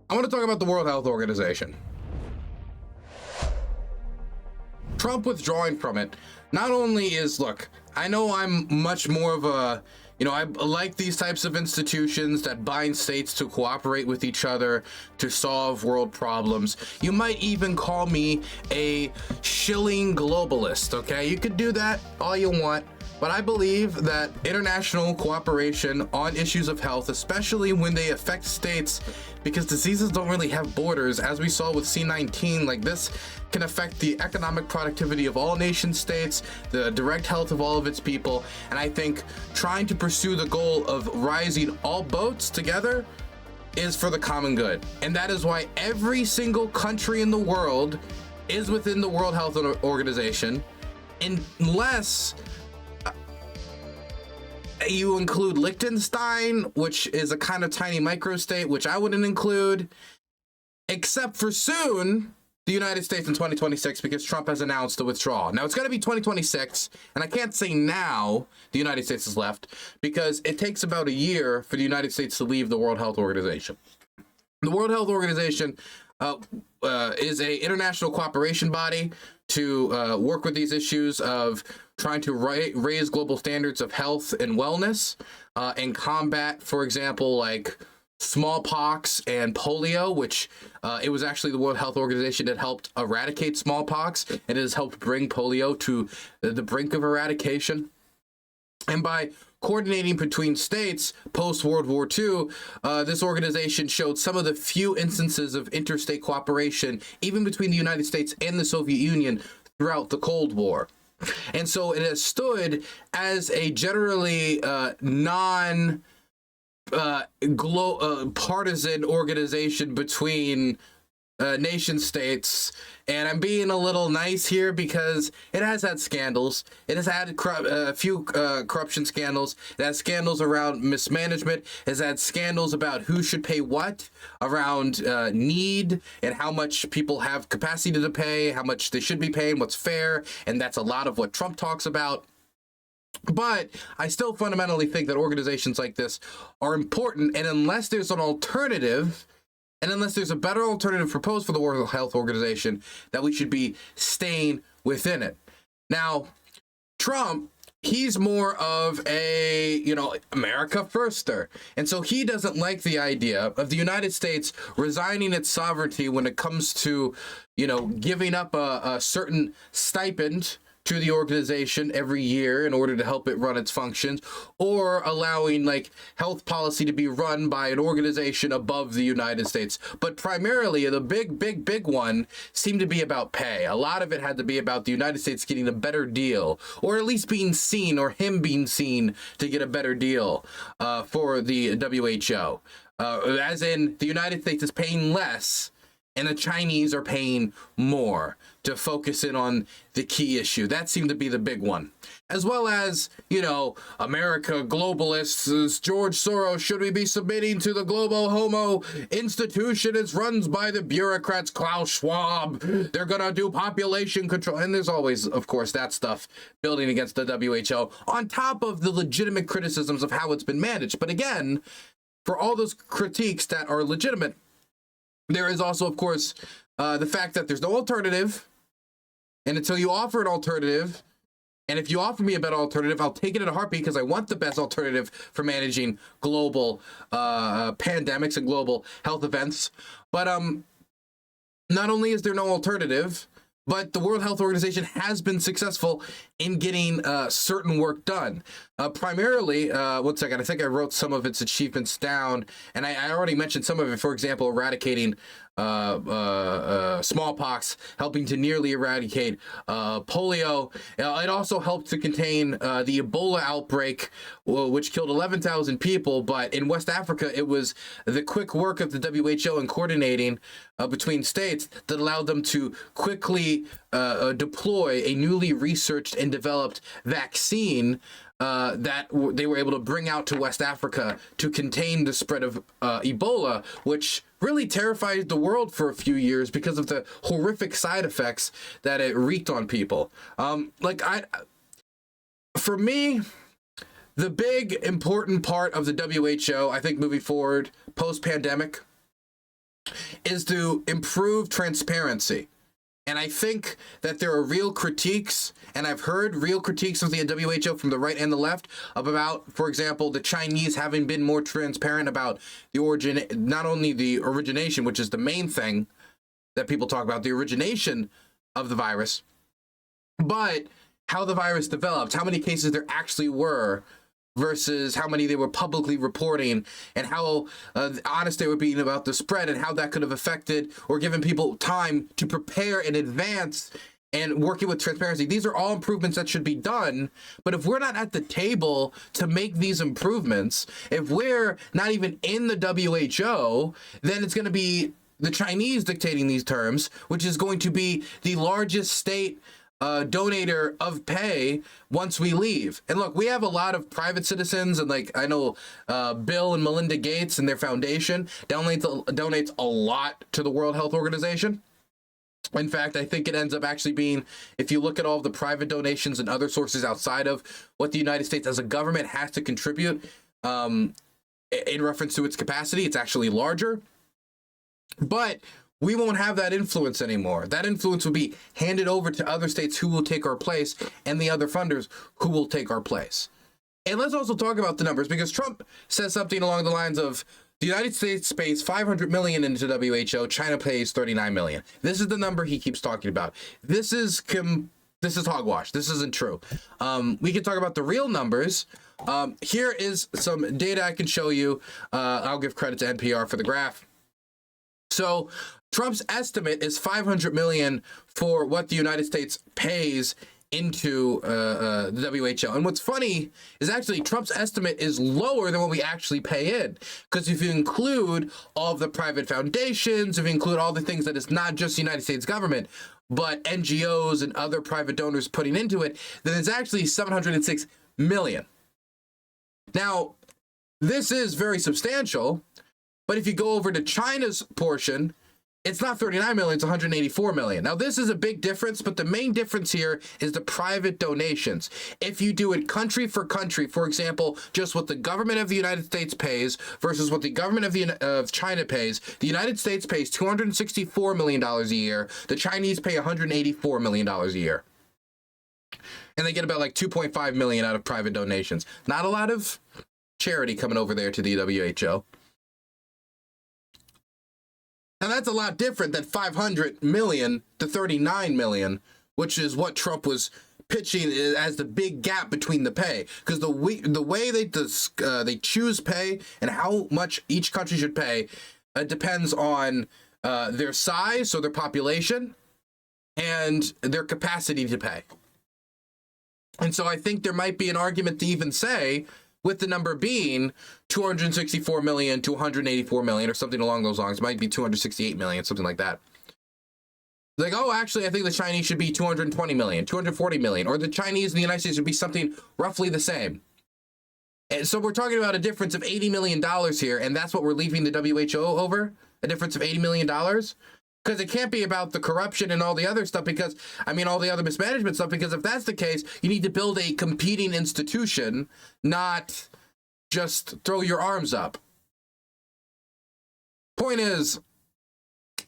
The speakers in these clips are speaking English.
I want to talk about the World Health Organization. Trump withdrawing from it not only is, look, I know I'm much more of a, I like these types of institutions that bind states to cooperate with each other to solve world problems. You might even call me a shilling globalist, okay? You could do that all you want. But I believe that international cooperation on issues of health, especially when they affect states, because diseases don't really have borders, as we saw with C19, like this can affect the economic productivity of all nation states, the direct health of all of its people. And I think trying to pursue the goal of rising all boats together is for the common good. And that is why every single country in the world is within the World Health Organization, unless you include Liechtenstein, which is a kind of tiny microstate, which I wouldn't include, except for soon, the United States in 2026, because Trump has announced the withdrawal. Now, it's going to be 2026, and I can't say now the United States is left, because it takes about a year for the United States to leave the World Health Organization. The World Health Organization is a international cooperation body to work with these issues of trying to raise global standards of health and wellness and combat, for example, like smallpox and polio, which it was actually the World Health Organization that helped eradicate smallpox, and it has helped bring polio to the brink of eradication. And by coordinating between states post-World War II, this organization showed some of the few instances of interstate cooperation, even between the United States and the Soviet Union throughout the Cold War. And so it has stood as a generally partisan organization between nation states. And I'm being a little nice here because it has had scandals. It has had a few corruption scandals. It has scandals around mismanagement. It has had scandals about who should pay what, around need and how much people have capacity to pay, how much they should be paying, what's fair. And that's a lot of what Trump talks about. But I still fundamentally think that organizations like this are important. And unless there's an alternative, and unless there's a better alternative proposed for the World Health Organization, that we should be staying within it. Now, Trump, he's more of a, America firster. And so he doesn't like the idea of the United States resigning its sovereignty when it comes to, giving up a certain stipend to the organization every year in order to help it run its functions, or allowing health policy to be run by an organization above the United States. But primarily the big one seemed to be about pay. A lot of it had to be about the United States getting a better deal, or at least being seen, or him being seen to get a better deal for the WHO. As in, the United States is paying less and the Chinese are paying more to focus in on the key issue. That seemed to be the big one. As well as, America globalists, George Soros, should we be submitting to the Global Homo institution? It's run by the bureaucrats, Klaus Schwab. They're going to do population control. And there's always, of course, that stuff building against the WHO on top of the legitimate criticisms of how it's been managed. But again, for all those critiques that are legitimate, there is also, of course, the fact that there's no alternative. And until you offer an alternative, and if you offer me a better alternative, I'll take it in a heartbeat because I want the best alternative for managing global pandemics and global health events. But not only is there no alternative, but the World Health Organization has been successful in getting certain work done. Primarily, one second, I think I wrote some of its achievements down, and I already mentioned some of it. For example, eradicating smallpox, helping to nearly eradicate polio. It also helped to contain the Ebola outbreak, which killed 11,000 people. But in West Africa, it was the quick work of the WHO in coordinating between states that allowed them to quickly deploy a newly researched and developed vaccine that they were able to bring out to West Africa to contain the spread of Ebola, which really terrified the world for a few years because of the horrific side effects that it wreaked on people. For me, the big important part of the WHO, I think moving forward post-pandemic, is to improve transparency. And I think that there are real critiques, and I've heard real critiques of the WHO from the right and the left about, for example, the Chinese having been more transparent about the origin, not only the origination, which is the main thing that people talk about, the origination of the virus, but how the virus developed, how many cases there actually were versus how many they were publicly reporting, and how honest they were being about the spread, and how that could have affected or given people time to prepare in advance and working with transparency. These are all improvements that should be done. But if we're not at the table to make these improvements, if we're not even in the WHO, then it's going to be the Chinese dictating these terms, which is going to be the largest state donator of pay once we leave. And look, we have a lot of private citizens, and like I know Bill and Melinda Gates and their foundation donates a lot to the World Health Organization. In fact, I think it ends up actually being, if you look at all of the private donations and other sources outside of what the United States as a government has to contribute in reference to its capacity, it's actually larger. But we won't have that influence anymore. That influence will be handed over to other states who will take our place, and the other funders who will take our place. And let's also talk about the numbers, because Trump says something along the lines of the United States pays $500 million into WHO, China pays $39 million. This is the number he keeps talking about. This is hogwash. This isn't true. We can talk about the real numbers. Here is some data I can show you. I'll give credit to NPR for the graph. So Trump's estimate is $500 million for what the United States pays into the WHO. And what's funny is actually Trump's estimate is lower than what we actually pay in. Because if you include all of the private foundations, if you include all the things that it's not just the United States government, but NGOs and other private donors putting into it, then it's actually $706 million. Now, this is very substantial. But if you go over to China's portion, it's not $39 million, it's $184 million. Now, this is a big difference, but the main difference here is the private donations. If you do it country for country, for example, just what the government of the United States pays versus what the government of China pays, the United States pays $264 million a year. The Chinese pay $184 million a year. And they get about like $2.5 million out of private donations. Not a lot of charity coming over there to the WHO. And that's a lot different than $500 million to $39 million, which is what Trump was pitching as the big gap between the pay. Because the way they choose pay and how much each country should pay depends on their size, so their population, and their capacity to pay. And so I think there might be an argument to even say, with the number being 264 million to 184 million or something along those lines. It might be 268 million, something like that. Like, oh, actually, I think the Chinese should be 220 million, 240 million, or the Chinese and the United States should be something roughly the same. And so we're talking about a difference of $80 million here, and that's what we're leaving the WHO over? A difference of $80 million? Because it can't be about the corruption and all the other stuff, because, I mean, all the other mismanagement stuff, because if that's the case, you need to build a competing institution, not just throw your arms up. Point is,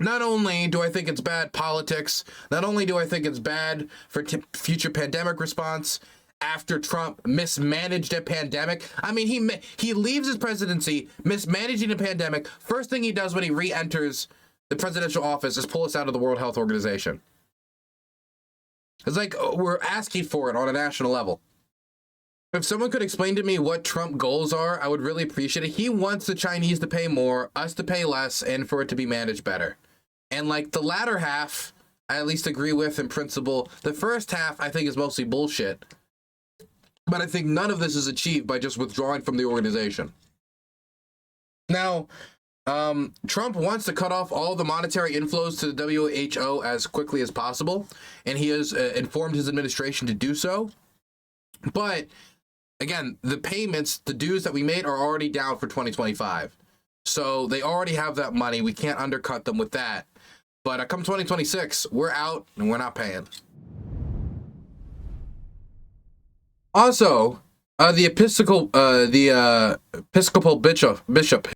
not only do I think it's bad politics, not only do I think it's bad for future pandemic response after Trump mismanaged a pandemic. I mean, he leaves his presidency mismanaging a pandemic. First thing he does when he re-enters the presidential office is pull us out of the World Health Organization. It's like we're asking for it on a national level. If someone could explain to me what Trump goals are, I would really appreciate it. He wants the Chinese to pay more, us to pay less, and for it to be managed better. And like the latter half, I at least agree with in principle. The first half, I think, is mostly bullshit. But I think none of this is achieved by just withdrawing from the organization. Now, Trump wants to cut off all the monetary inflows to the WHO as quickly as possible, and he has informed his administration to do so. But again, the payments, the dues that we made are already down for 2025. So they already have that money. We can't undercut them with that. But come 2026, we're out and we're not paying. Also, the Episcopal bishop